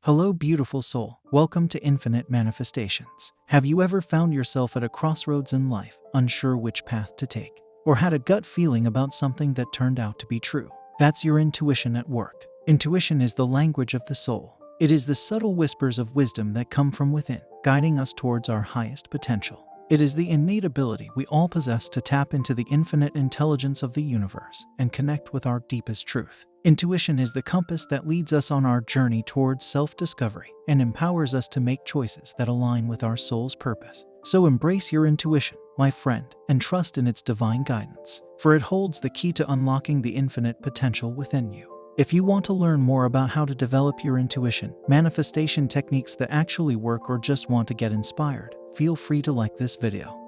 Hello, beautiful soul. Welcome to Infinite Manifestations. Have you ever found yourself at a crossroads in life, unsure which path to take? Or had a gut feeling about something that turned out to be true? That's your intuition at work. Intuition is the language of the soul. It is the subtle whispers of wisdom that come from within, guiding us towards our highest potential. It is the innate ability we all possess to tap into the infinite intelligence of the universe and connect with our deepest truth. Intuition is the compass that leads us on our journey towards self-discovery and empowers us to make choices that align with our soul's purpose. So embrace your intuition, my friend, and trust in its divine guidance, for it holds the key to unlocking the infinite potential within you. If you want to learn more about how to develop your intuition, manifestation techniques that actually work, or just want to get inspired, feel free to like this video.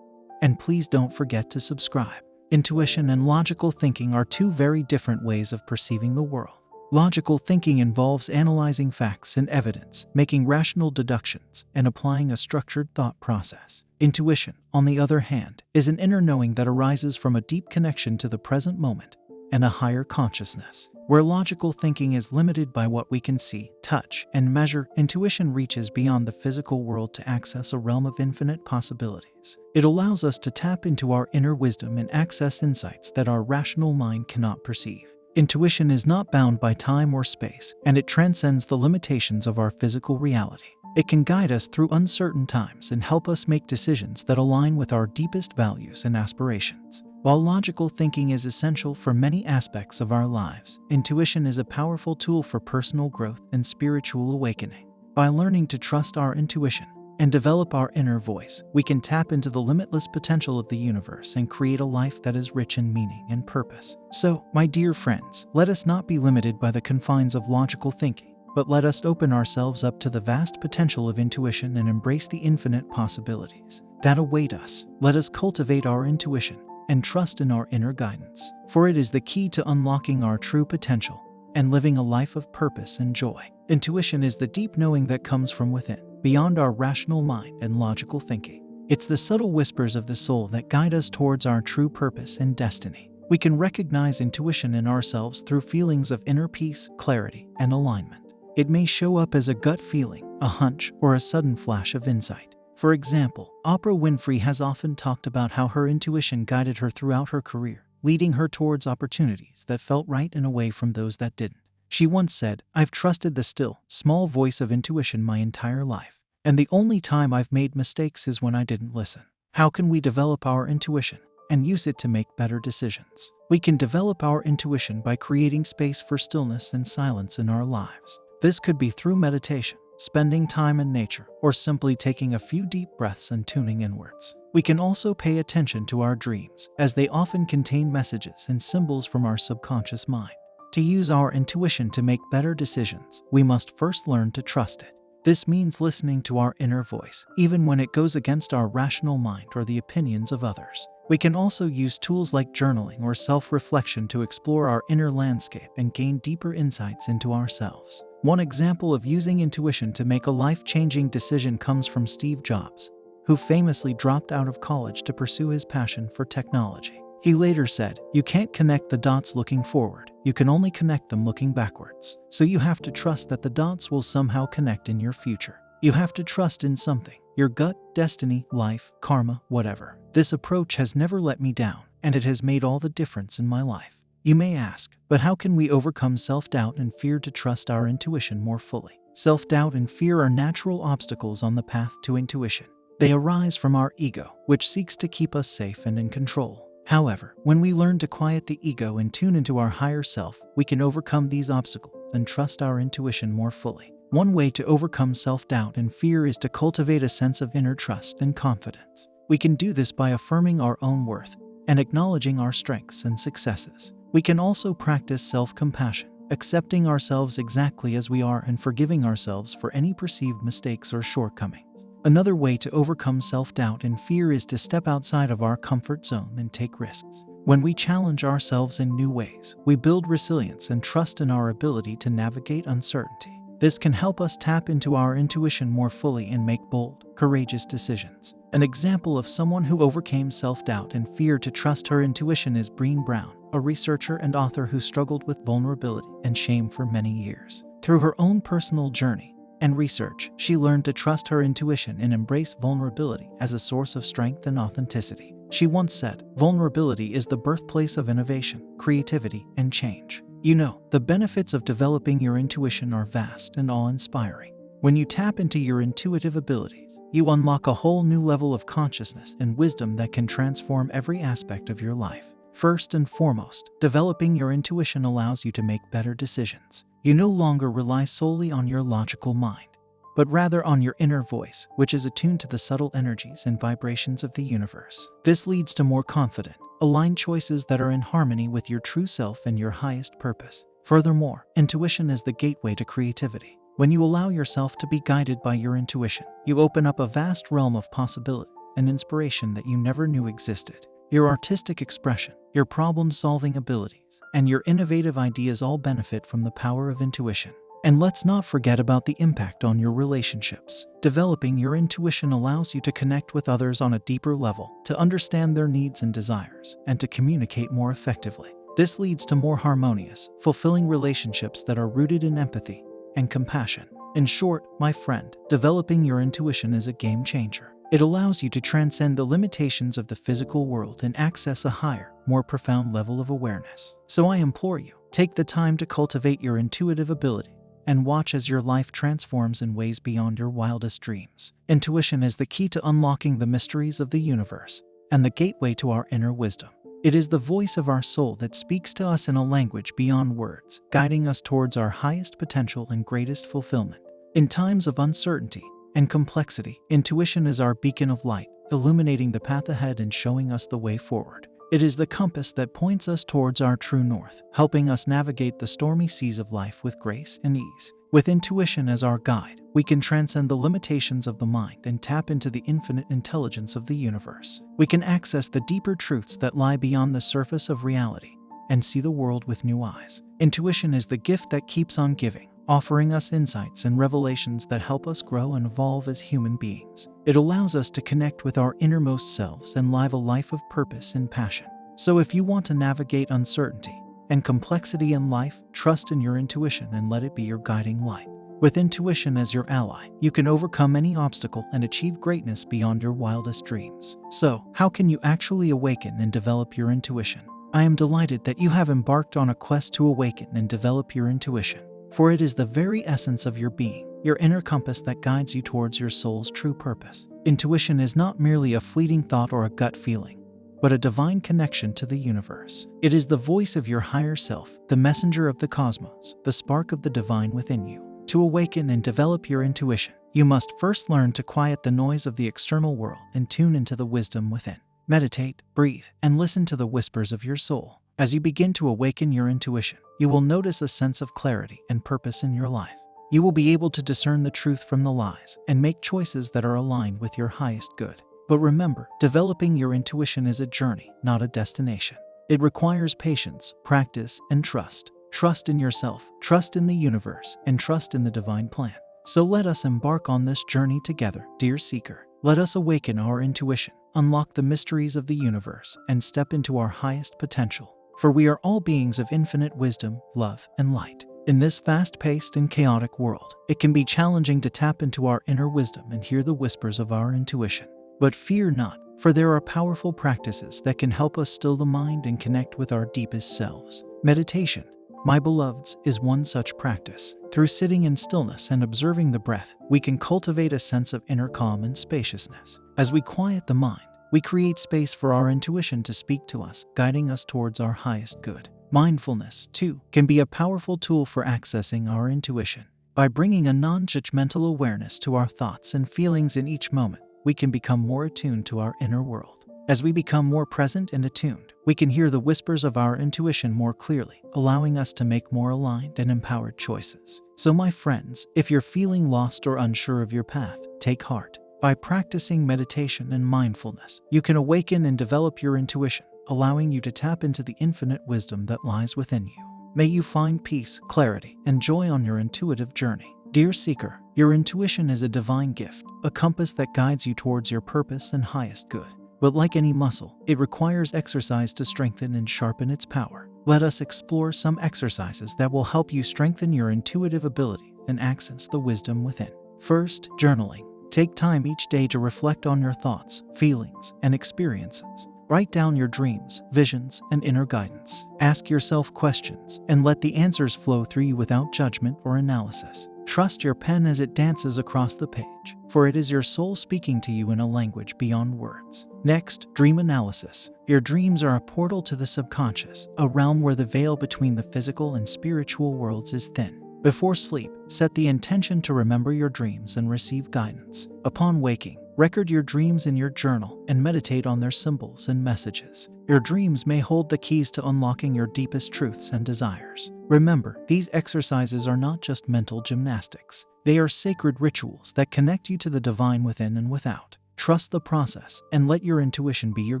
And please don't forget to subscribe. Intuition and logical thinking are two very different ways of perceiving the world. Logical thinking involves analyzing facts and evidence, making rational deductions, and applying a structured thought process. Intuition, on the other hand, is an inner knowing that arises from a deep connection to the present moment and a higher consciousness. Where logical thinking is limited by what we can see, touch, and measure, intuition reaches beyond the physical world to access a realm of infinite possibilities. It allows us to tap into our inner wisdom and access insights that our rational mind cannot perceive. Intuition is not bound by time or space, and it transcends the limitations of our physical reality. It can guide us through uncertain times and help us make decisions that align with our deepest values and aspirations. While logical thinking is essential for many aspects of our lives, intuition is a powerful tool for personal growth and spiritual awakening. By learning to trust our intuition and develop our inner voice, we can tap into the limitless potential of the universe and create a life that is rich in meaning and purpose. So, my dear friends, let us not be limited by the confines of logical thinking, but let us open ourselves up to the vast potential of intuition and embrace the infinite possibilities that await us. Let us cultivate our intuition and trust in our inner guidance, for it is the key to unlocking our true potential and living a life of purpose and joy. Intuition is the deep knowing that comes from within, beyond our rational mind and logical thinking. It's the subtle whispers of the soul that guide us towards our true purpose and destiny. We can recognize intuition in ourselves through feelings of inner peace, clarity, and alignment. It may show up as a gut feeling, a hunch, or a sudden flash of insight. For example, Oprah Winfrey has often talked about how her intuition guided her throughout her career, leading her towards opportunities that felt right and away from those that didn't. She once said, "I've trusted the still, small voice of intuition my entire life, and the only time I've made mistakes is when I didn't listen." How can we develop our intuition and use it to make better decisions? We can develop our intuition by creating space for stillness and silence in our lives. This could be through meditation, spending time in nature, or simply taking a few deep breaths and tuning inwards. We can also pay attention to our dreams, as they often contain messages and symbols from our subconscious mind. To use our intuition to make better decisions, we must first learn to trust it. This means listening to our inner voice, even when it goes against our rational mind or the opinions of others. We can also use tools like journaling or self-reflection to explore our inner landscape and gain deeper insights into ourselves. One example of using intuition to make a life-changing decision comes from Steve Jobs, who famously dropped out of college to pursue his passion for technology. He later said, "You can't connect the dots looking forward, you can only connect them looking backwards. So you have to trust that the dots will somehow connect in your future. You have to trust in something, your gut, destiny, life, karma, whatever." This approach has never let me down, and it has made all the difference in my life. You may ask, but how can we overcome self-doubt and fear to trust our intuition more fully? Self-doubt and fear are natural obstacles on the path to intuition. They arise from our ego, which seeks to keep us safe and in control. However, when we learn to quiet the ego and tune into our higher self, we can overcome these obstacles and trust our intuition more fully. One way to overcome self-doubt and fear is to cultivate a sense of inner trust and confidence. We can do this by affirming our own worth and acknowledging our strengths and successes. We can also practice self-compassion, accepting ourselves exactly as we are and forgiving ourselves for any perceived mistakes or shortcomings. Another way to overcome self-doubt and fear is to step outside of our comfort zone and take risks. When we challenge ourselves in new ways, we build resilience and trust in our ability to navigate uncertainty. This can help us tap into our intuition more fully and make bold, courageous decisions. An example of someone who overcame self-doubt and fear to trust her intuition is Brené Brown, a researcher and author who struggled with vulnerability and shame for many years. Through her own personal journey, and research, she learned to trust her intuition and embrace vulnerability as a source of strength and authenticity. She once said, "Vulnerability is the birthplace of innovation, creativity, and change." You know, the benefits of developing your intuition are vast and awe-inspiring. When you tap into your intuitive abilities, you unlock a whole new level of consciousness and wisdom that can transform every aspect of your life. First and foremost, developing your intuition allows you to make better decisions. You no longer rely solely on your logical mind, but rather on your inner voice, which is attuned to the subtle energies and vibrations of the universe. This leads to more confident, aligned choices that are in harmony with your true self and your highest purpose. Furthermore, intuition is the gateway to creativity. When you allow yourself to be guided by your intuition, you open up a vast realm of possibility and inspiration that you never knew existed. Your artistic expression, your problem-solving abilities, and your innovative ideas all benefit from the power of intuition. And let's not forget about the impact on your relationships. Developing your intuition allows you to connect with others on a deeper level, to understand their needs and desires, and to communicate more effectively. This leads to more harmonious, fulfilling relationships that are rooted in empathy and compassion. In short, my friend, developing your intuition is a game changer. It allows you to transcend the limitations of the physical world and access a higher, more profound level of awareness. So I implore you, take the time to cultivate your intuitive ability and watch as your life transforms in ways beyond your wildest dreams. Intuition is the key to unlocking the mysteries of the universe and the gateway to our inner wisdom. It is the voice of our soul that speaks to us in a language beyond words, guiding us towards our highest potential and greatest fulfillment. In times of uncertainty and complexity, intuition is our beacon of light, illuminating the path ahead and showing us the way forward. It is the compass that points us towards our true north, helping us navigate the stormy seas of life with grace and ease. With intuition as our guide, we can transcend the limitations of the mind and tap into the infinite intelligence of the universe. We can access the deeper truths that lie beyond the surface of reality and see the world with new eyes. Intuition is the gift that keeps on giving, offering us insights and revelations that help us grow and evolve as human beings. It allows us to connect with our innermost selves and live a life of purpose and passion. So if you want to navigate uncertainty and complexity in life, trust in your intuition and let it be your guiding light. With intuition as your ally, you can overcome any obstacle and achieve greatness beyond your wildest dreams. So, how can you actually awaken and develop your intuition? I am delighted that you have embarked on a quest to awaken and develop your intuition. For it is the very essence of your being, your inner compass that guides you towards your soul's true purpose. Intuition is not merely a fleeting thought or a gut feeling, but a divine connection to the universe. It is the voice of your higher self, the messenger of the cosmos, the spark of the divine within you. To awaken and develop your intuition, you must first learn to quiet the noise of the external world and tune into the wisdom within. Meditate, breathe, and listen to the whispers of your soul. As you begin to awaken your intuition, you will notice a sense of clarity and purpose in your life. You will be able to discern the truth from the lies and make choices that are aligned with your highest good. But remember, developing your intuition is a journey, not a destination. It requires patience, practice, and trust. Trust in yourself, trust in the universe, and trust in the divine plan. So let us embark on this journey together, dear seeker. Let us awaken our intuition, unlock the mysteries of the universe, and step into our highest potential. For we are all beings of infinite wisdom, love, and light. In this fast-paced and chaotic world, it can be challenging to tap into our inner wisdom and hear the whispers of our intuition. But fear not, for there are powerful practices that can help us still the mind and connect with our deepest selves. Meditation, my beloveds, is one such practice. Through sitting in stillness and observing the breath, we can cultivate a sense of inner calm and spaciousness. As we quiet the mind, we create space for our intuition to speak to us, guiding us towards our highest good. Mindfulness, too, can be a powerful tool for accessing our intuition. By bringing a non-judgmental awareness to our thoughts and feelings in each moment, we can become more attuned to our inner world. As we become more present and attuned, we can hear the whispers of our intuition more clearly, allowing us to make more aligned and empowered choices. So my friends, if you're feeling lost or unsure of your path, take heart. By practicing meditation and mindfulness, you can awaken and develop your intuition, allowing you to tap into the infinite wisdom that lies within you. May you find peace, clarity, and joy on your intuitive journey. Dear seeker, your intuition is a divine gift, a compass that guides you towards your purpose and highest good. But like any muscle, it requires exercise to strengthen and sharpen its power. Let us explore some exercises that will help you strengthen your intuitive ability and access the wisdom within. First, journaling. Take time each day to reflect on your thoughts, feelings, and experiences. Write down your dreams, visions, and inner guidance. Ask yourself questions and let the answers flow through you without judgment or analysis. Trust your pen as it dances across the page, for it is your soul speaking to you in a language beyond words. Next, dream analysis. Your dreams are a portal to the subconscious, a realm where the veil between the physical and spiritual worlds is thin. Before sleep, set the intention to remember your dreams and receive guidance. Upon waking, record your dreams in your journal and meditate on their symbols and messages. Your dreams may hold the keys to unlocking your deepest truths and desires. Remember, these exercises are not just mental gymnastics. They are sacred rituals that connect you to the divine within and without. Trust the process and let your intuition be your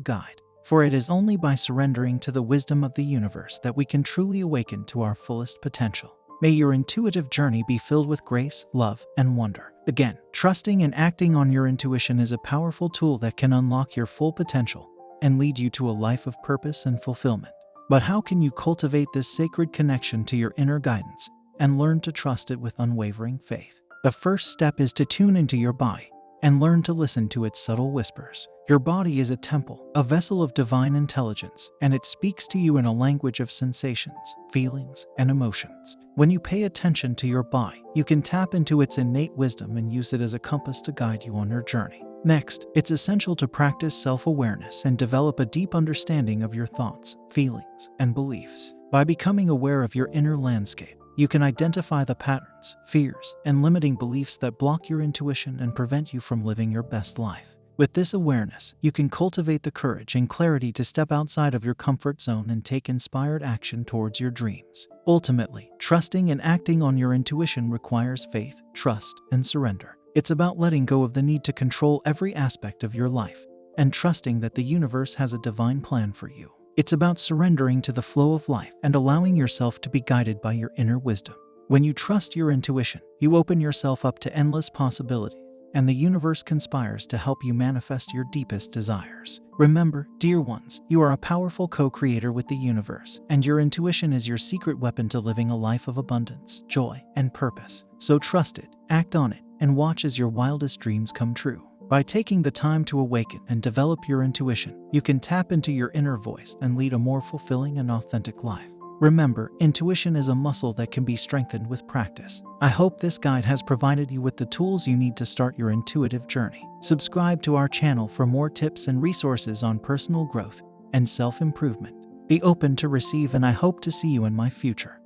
guide, for it is only by surrendering to the wisdom of the universe that we can truly awaken to our fullest potential. May your intuitive journey be filled with grace, love, and wonder. Again, trusting and acting on your intuition is a powerful tool that can unlock your full potential and lead you to a life of purpose and fulfillment. But how can you cultivate this sacred connection to your inner guidance and learn to trust it with unwavering faith? The first step is to tune into your body and learn to listen to its subtle whispers. Your body is a temple, a vessel of divine intelligence, and it speaks to you in a language of sensations, feelings, and emotions. When you pay attention to your body, you can tap into its innate wisdom and use it as a compass to guide you on your journey. Next, it's essential to practice self-awareness and develop a deep understanding of your thoughts, feelings, and beliefs. By becoming aware of your inner landscape, you can identify the patterns, fears, and limiting beliefs that block your intuition and prevent you from living your best life. With this awareness, you can cultivate the courage and clarity to step outside of your comfort zone and take inspired action towards your dreams. Ultimately, trusting and acting on your intuition requires faith, trust, and surrender. It's about letting go of the need to control every aspect of your life and trusting that the universe has a divine plan for you. It's about surrendering to the flow of life and allowing yourself to be guided by your inner wisdom. When you trust your intuition, you open yourself up to endless possibilities, and the universe conspires to help you manifest your deepest desires. Remember, dear ones, you are a powerful co-creator with the universe, and your intuition is your secret weapon to living a life of abundance, joy, and purpose. So trust it, act on it, and watch as your wildest dreams come true. By taking the time to awaken and develop your intuition, you can tap into your inner voice and lead a more fulfilling and authentic life. Remember, intuition is a muscle that can be strengthened with practice. I hope this guide has provided you with the tools you need to start your intuitive journey. Subscribe to our channel for more tips and resources on personal growth and self-improvement. Be open to receive, and I hope to see you in my future.